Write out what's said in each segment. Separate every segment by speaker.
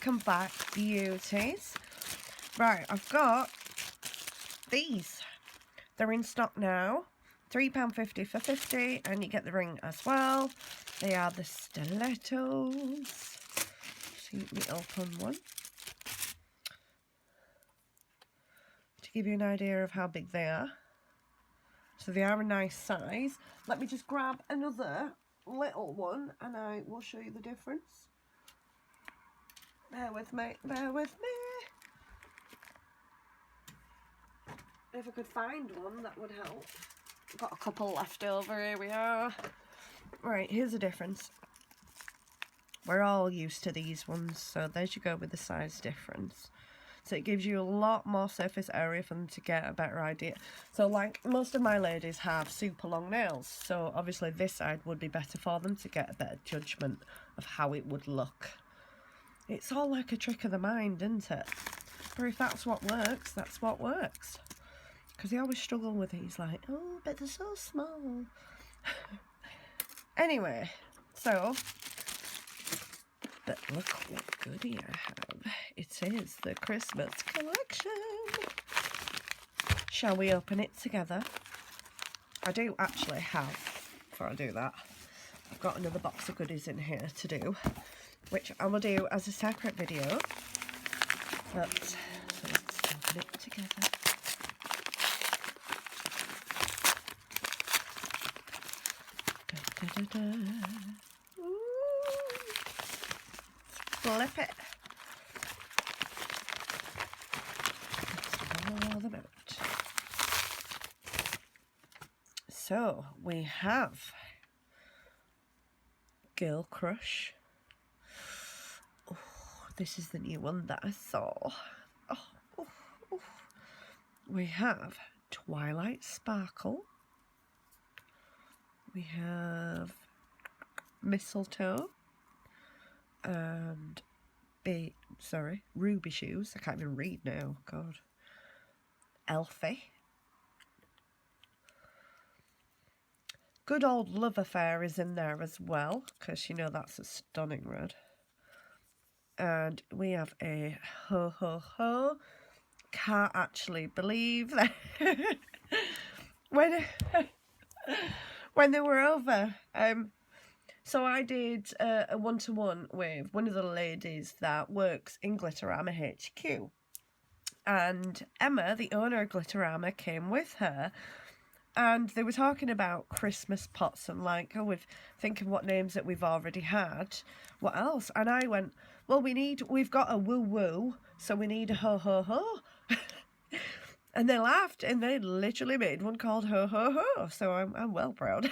Speaker 1: welcome back, beauties. Right, I've got these. They're in stock now. £3.50 for 50, and you get the ring as well. They are the Stilettos. So let me open one to give you an idea of how big they are. So they are a nice size. Let me just grab another little one and I will show you the difference. Bear with me, bear with me. If I could find one, that would help. I've got a couple left over, here we are. Right, here's the difference. We're all used to these ones, so there you go with the size difference. So it gives you a lot more surface area for them to get a better idea. So like most of my ladies have super long nails, so obviously this side would be better for them to get a better judgment of how it would look. It's all like a trick of the mind, isn't it? But if that's what works, that's what works. Because they always struggle with these, like, oh, but they're so small. Anyway, so, but look what goodie I have. It is the Christmas Collection. Shall we open it together? I do actually have, before I do that, I've got another box of goodies in here to do, which I will do as a separate video. But, so let's open it together. Da, da, da, da. Flip it. That's all about. So we have Girl Crush. Oh, this is the new one that I saw. Oh, oh, oh. We have Twilight Sparkle. We have Mistletoe and Ruby Shoes. I can't even read now. God. Elfie. Good Old Love Affair is in there as well, because you know that's a stunning red. And we have a Ho Ho Ho. Can't actually believe that. When they were over, so I did a one-to-one with one of the ladies that works in Glitterama HQ, and Emma, the owner of Glitterama, came with her, and they were talking about Christmas pots and like, oh, we've thinking what names that we've already had, what else? And I went, well, we've got a woo woo, so we need a ho ho ho. And they laughed, and they literally made one called Ho Ho Ho, so I'm well proud.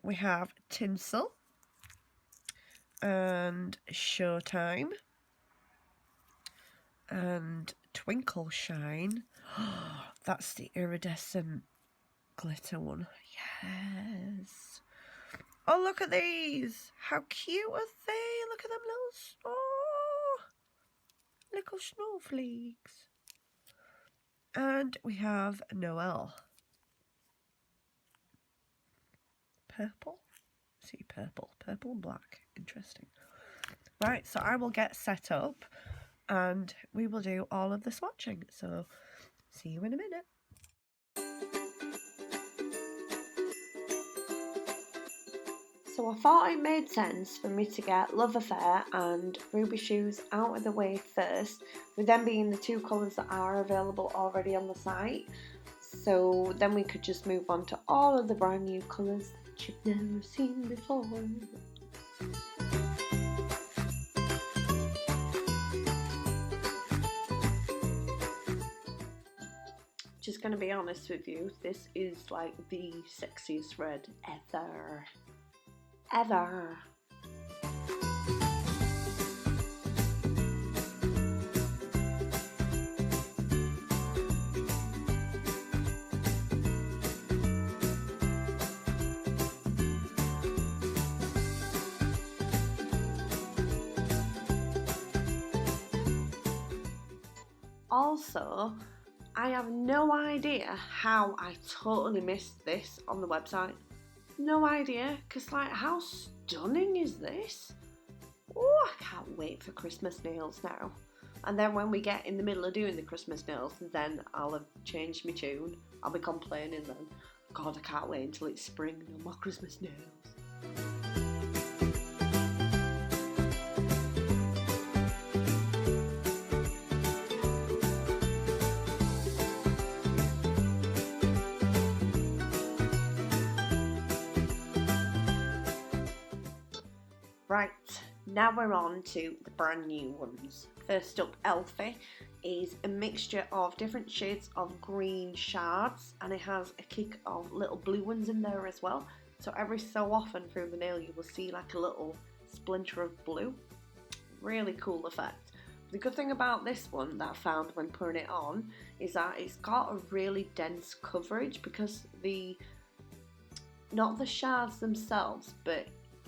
Speaker 1: We have Tinsel and Showtime and Twinkleshine. That's the iridescent glitter one. Yes. Oh, look at these. How cute are they? Look at them little snowflakes. And we have Noel. Purple? See, purple and black. Interesting. Right, so I will get set up and we will do all of the swatching. So, see you in a minute. So I thought it made sense for me to get Love Affair and Ruby Shoes out of the way first, with them being the two colours that are available already on the site. So then we could just move on to all of the brand new colours that you've never seen before. Just gonna be honest with you, this is like the sexiest red ever. Ever. Also, I have no idea how I totally missed this on the website. No idea, because like, how stunning is this? Oh, I can't wait for Christmas nails now. And then when we get in the middle of doing the Christmas nails, then I'll have changed my tune. I'll be complaining then. God, I can't wait until it's spring and no more Christmas nails. Right, now we're on to the brand new ones. First up, Elfie is a mixture of different shades of green shards, and it has a kick of little blue ones in there as well. So every so often through the nail you will see like a little splinter of blue. Really cool effect. The good thing about this one that I found when putting it on is that it's got a really dense coverage, because not the shards themselves, but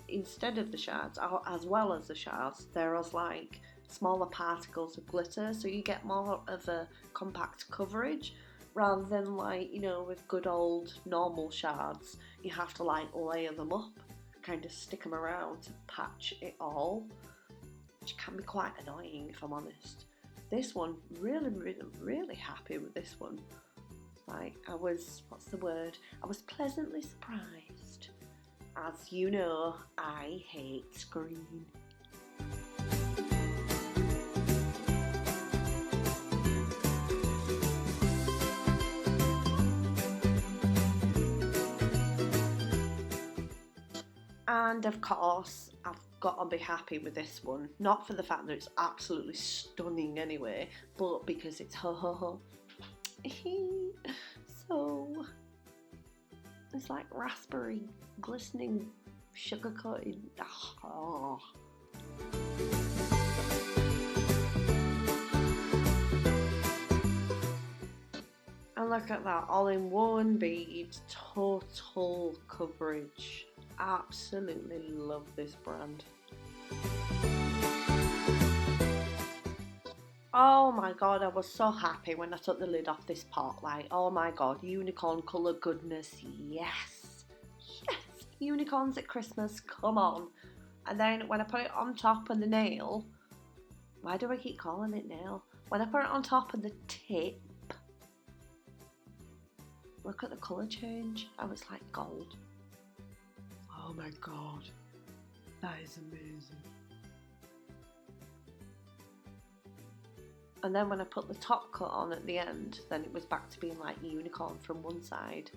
Speaker 1: instead of the shards, as well as the shards, there is like smaller particles of glitter, so you get more of a compact coverage rather than, like, you know, with good old normal shards you have to like layer them up, kind of stick them around to patch it all, which can be quite annoying if I'm honest. This one, really happy with this one. Like, I was pleasantly surprised. As you know, I hate green. And of course, I've got to be happy with this one. Not for the fact that it's absolutely stunning anyway, but because it's ho ho ho. So, it's like raspberry, glistening, sugar coated. Oh. And look at that, all in one bead, total coverage. Absolutely love this brand. Oh my god, I was so happy when I took the lid off this pot. Like, oh my god, unicorn colour goodness, yes. Yes, unicorns at Christmas, come on. And then when I put it on top of the nail, why do I keep calling it nail? When I put it on top of the tip, look at the colour change. Oh, it's like gold. Oh my god, that is amazing. And then when I put the top cut on at the end, then it was back to being like unicorn from one side.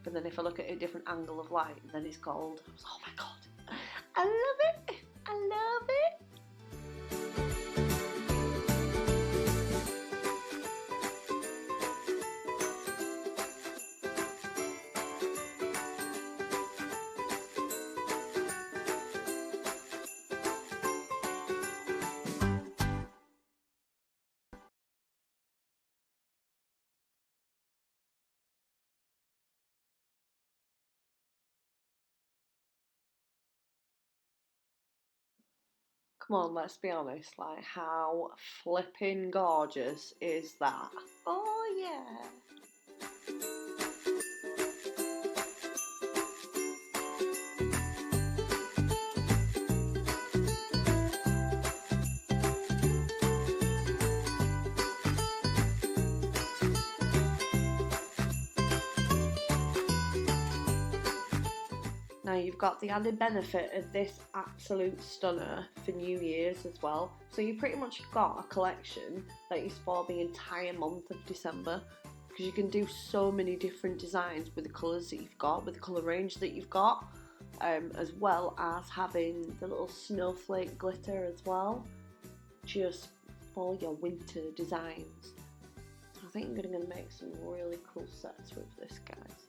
Speaker 1: But then if I look at a different angle of light, then it's gold. I was, oh my god, I love it, I love it. Come on, let's be honest, like, how flipping gorgeous is that? Oh yeah! Now you've got the added benefit of this absolute stunner for New Year's as well. So you pretty much got a collection that is for the entire month of December, because you can do so many different designs with the colours that you've got, with the colour range that you've got, as well as having the little snowflake glitter as well, just for your winter designs. I think I'm going to make some really cool sets with this, guys.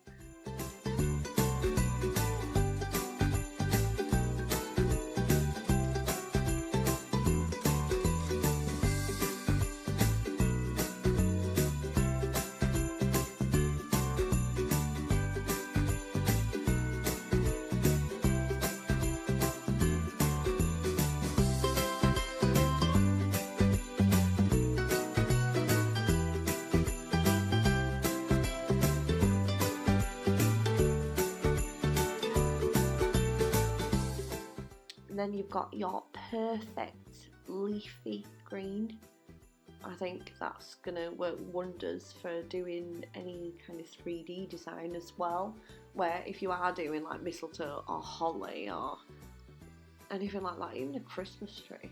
Speaker 1: And then you've got your perfect leafy green. I think that's gonna work wonders for doing any kind of 3D design as well, where if you are doing like mistletoe or holly or anything like that, even a Christmas tree.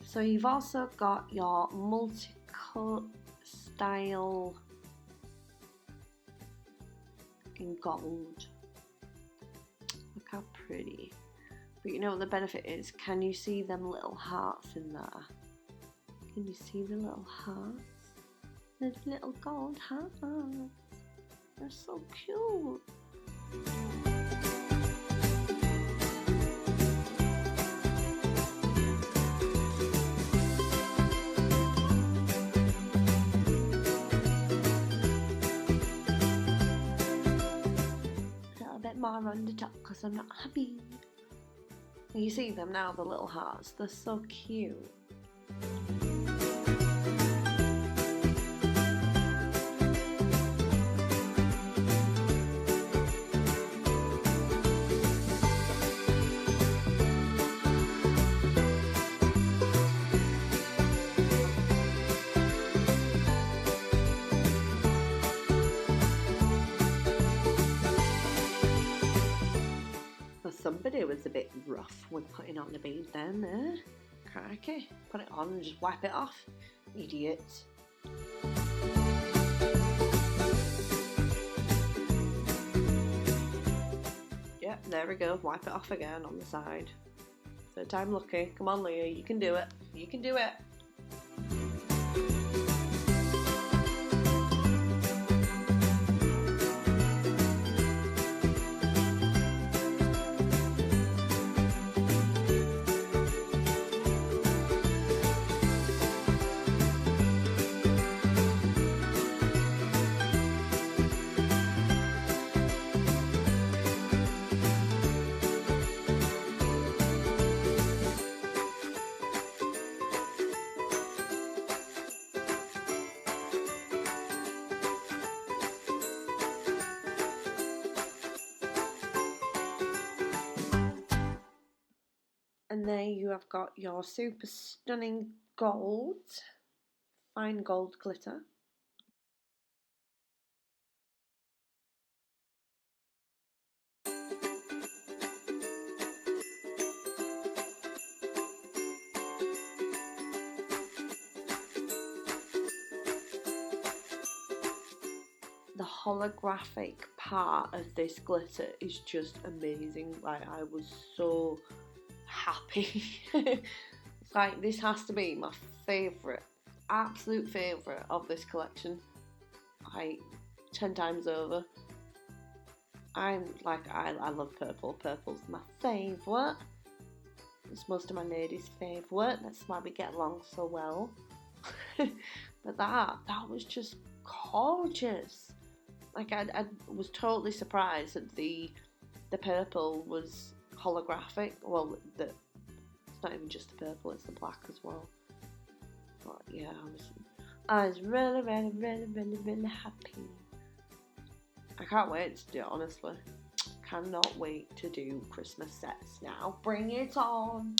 Speaker 1: So you've also got your multi-cut style in gold. Look how pretty. But you know what the benefit is? Can you see them little hearts in there? Can you see the little hearts? There's little gold hearts. They're so cute. More on the top because I'm not happy. You see them now, the little hearts, they're so cute. Somebody was a bit rough with putting on the bead then there. Crikey. Put it on and just wipe it off. Idiots. Yep, there we go. Wipe it off again on the side. Third time lucky. Come on, Leah, you can do it. You can do it. And there you have got your super stunning gold, fine gold glitter. The holographic part of this glitter is just amazing. Like, I was so happy. It's like, this has to be my favourite, absolute favourite of this collection, like 10 times over. I'm like, I love purple. Purple's my favourite. It's most of my ladies' favourite. That's why we get along so well. But that was just gorgeous. Like, I was totally surprised that the purple was holographic. Well, it's not even just the purple, it's the black as well. But yeah, I was really happy. I can't wait to do it, honestly. Cannot wait to do Christmas sets now. Bring it on!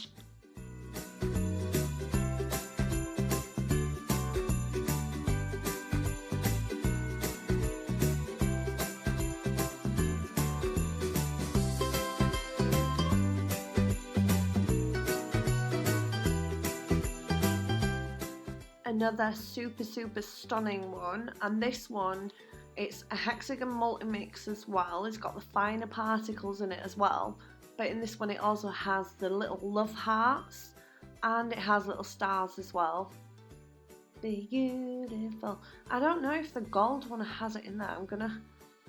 Speaker 1: Another super stunning one, and this one, it's a hexagon multi-mix as well. It's got the finer particles in it as well, but in this one it also has the little love hearts and it has little stars as well. Beautiful. I don't know if the gold one has it in there.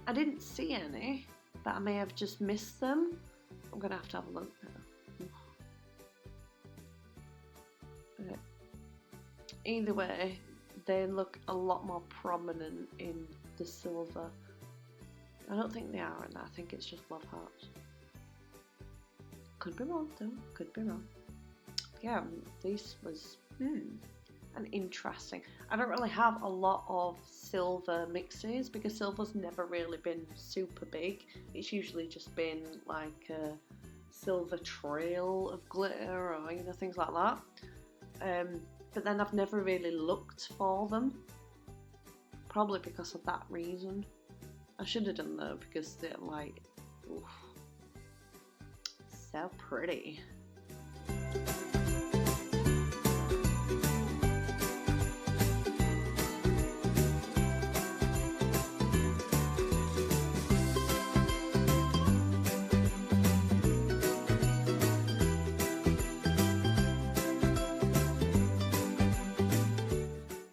Speaker 1: I didn't see any, but I may have just missed them. I'm gonna have to have a look now. But either way, they look a lot more prominent in the silver. I don't think they are in that. I think it's just love hearts. Could be wrong though. Could be wrong. Yeah, this was an interesting. I don't really have a lot of silver mixes because silver's never really been super big. It's usually just been like a silver trail of glitter or, you know, things like that. But then I've never really looked for them. Probably because of that reason. I should have done though, because they're like, oof, so pretty.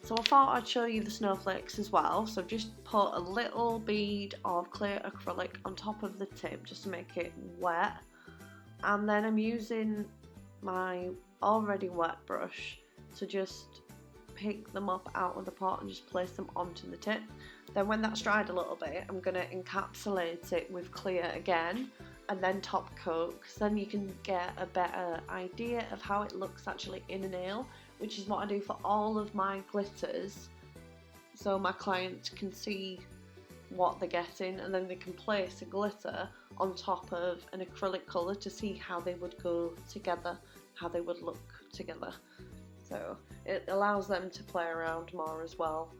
Speaker 1: So I thought I'd show you the snowflakes as well. So just put a little bead of clear acrylic on top of the tip just to make it wet. And then I'm using my already wet brush to just pick them up out of the pot and just place them onto the tip. Then when that's dried a little bit, I'm going to encapsulate it with clear again and then top coat, because then you can get a better idea of how it looks actually in a nail, which is what I do for all of my glitters, so my clients can see what they're getting and then they can place a glitter on top of an acrylic colour to see how they would go together, how they would look together. So it allows them to play around more as well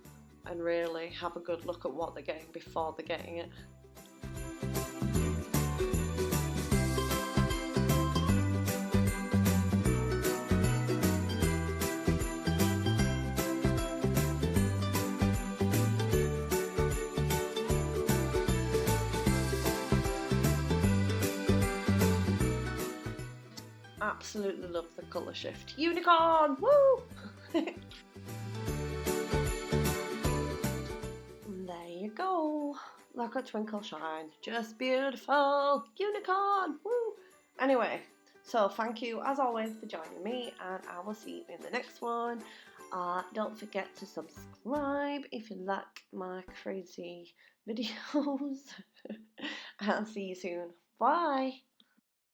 Speaker 1: and really have a good look at what they're getting before they're getting it. Absolutely love the colour shift. Unicorn! Woo! And there you go. Look at Twinkleshine. Just beautiful. Unicorn! Woo! Anyway, so thank you as always for joining me, and I will see you in the next one. Don't forget to subscribe if you like my crazy videos. I'll see you soon. Bye!